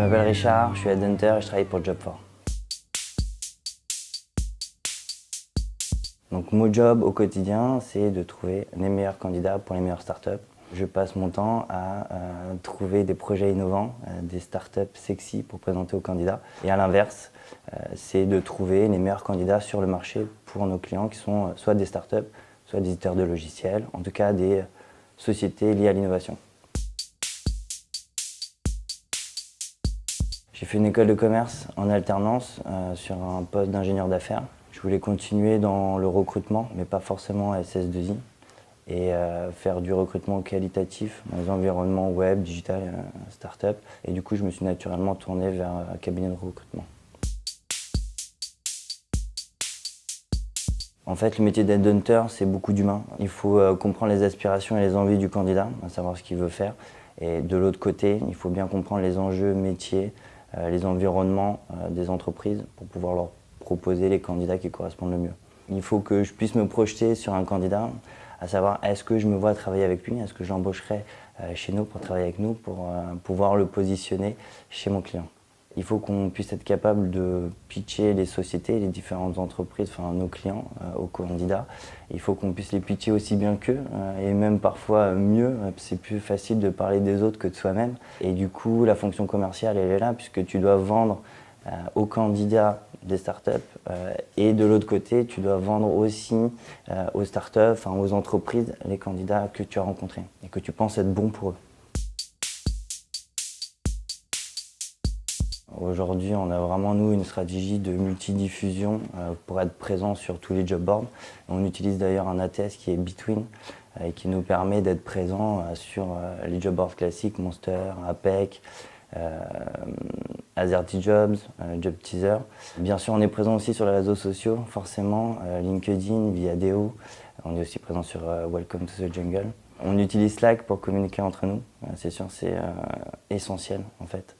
m'appelle Richard, je suis headhunter et je travaille pour Job4. Donc mon job au quotidien, c'est de trouver les meilleurs candidats pour les meilleures startups. Je passe mon temps à trouver des projets innovants, des startups sexy pour présenter aux candidats. Et à l'inverse, c'est de trouver les meilleurs candidats sur le marché pour nos clients qui sont soit des startups, soit des éditeurs de logiciels, en tout cas des sociétés liées à l'innovation. J'ai fait une école de commerce en alternance sur un poste d'ingénieur d'affaires. Je voulais continuer dans le recrutement, mais pas forcément à SS2I, et faire du recrutement qualitatif dans les environnements web, digital, start-up. Et du coup, je me suis naturellement tourné vers un cabinet de recrutement. En fait, le métier d'headhunter, c'est beaucoup d'humain. Il faut comprendre les aspirations et les envies du candidat, à savoir ce qu'il veut faire. Et de l'autre côté, il faut bien comprendre les enjeux métiers, les environnements des entreprises pour pouvoir leur proposer les candidats qui correspondent le mieux. Il faut que je puisse me projeter sur un candidat, à savoir est-ce que je me vois travailler avec lui, est-ce que j'embaucherai chez nous pour travailler avec nous, pour pouvoir le positionner chez mon client. Il faut qu'on puisse être capable de pitcher les sociétés, les différentes entreprises, enfin nos clients, aux candidats. Il faut qu'on puisse les pitcher aussi bien qu'eux, et même parfois mieux. C'est plus facile de parler des autres que de soi-même. Et du coup, la fonction commerciale, elle est là, puisque tu dois vendre aux candidats des startups, et de l'autre côté, tu dois vendre aussi aux startups, enfin aux entreprises, les candidats que tu as rencontrés et que tu penses être bons pour eux. Aujourd'hui, on a vraiment, nous, une stratégie de multidiffusion pour être présent sur tous les job boards. On utilise d'ailleurs un ATS qui est Between et qui nous permet d'être présent sur les job boards classiques, Monster, APEC, Azerty Jobs, Job Teaser. Bien sûr, on est présent aussi sur les réseaux sociaux, forcément, LinkedIn, Viadeo. On est aussi présent sur Welcome to the Jungle. On utilise Slack pour communiquer entre nous. C'est sûr, c'est essentiel en fait.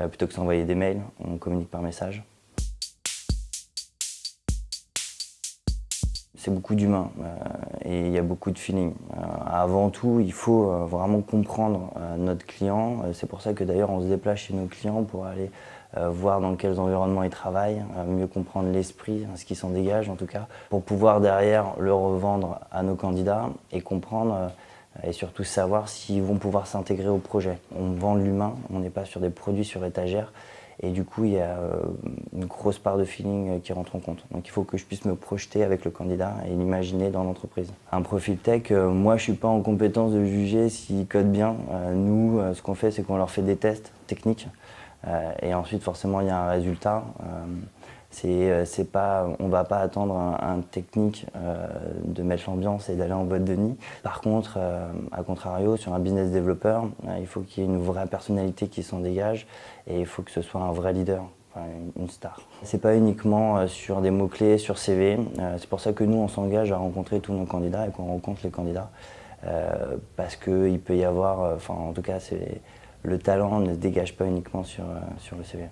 Plutôt que s'envoyer des mails, on communique par message. C'est beaucoup d'humain et il y a beaucoup de feeling. Avant tout, il faut vraiment comprendre notre client. C'est pour ça que d'ailleurs on se déplace chez nos clients pour aller voir dans quels environnements ils travaillent, mieux comprendre l'esprit, ce qui s'en dégage en tout cas, pour pouvoir derrière le revendre à nos candidats et comprendre et surtout savoir s'ils vont pouvoir s'intégrer au projet. On vend de l'humain, on n'est pas sur des produits sur étagère. Et du coup, il y a une grosse part de feeling qui rentre en compte. Donc il faut que je puisse me projeter avec le candidat et l'imaginer dans l'entreprise. Un profil tech, moi je ne suis pas en compétence de juger s'il code bien. Nous, ce qu'on fait, c'est qu'on leur fait des tests techniques. Et ensuite, forcément, il y a un résultat. On ne va pas attendre un technique de mettre l'ambiance et d'aller en boîte de nuit. Par contre, à contrario, sur un business developer, il faut qu'il y ait une vraie personnalité qui s'en dégage et il faut que ce soit un vrai leader, enfin, une star. C'est pas uniquement sur des mots-clés, sur CV. C'est pour ça que nous, on s'engage à rencontrer tous nos candidats et qu'on rencontre les candidats. Parce qu'il peut y avoir, en tout cas, le talent ne se dégage pas uniquement sur le CV.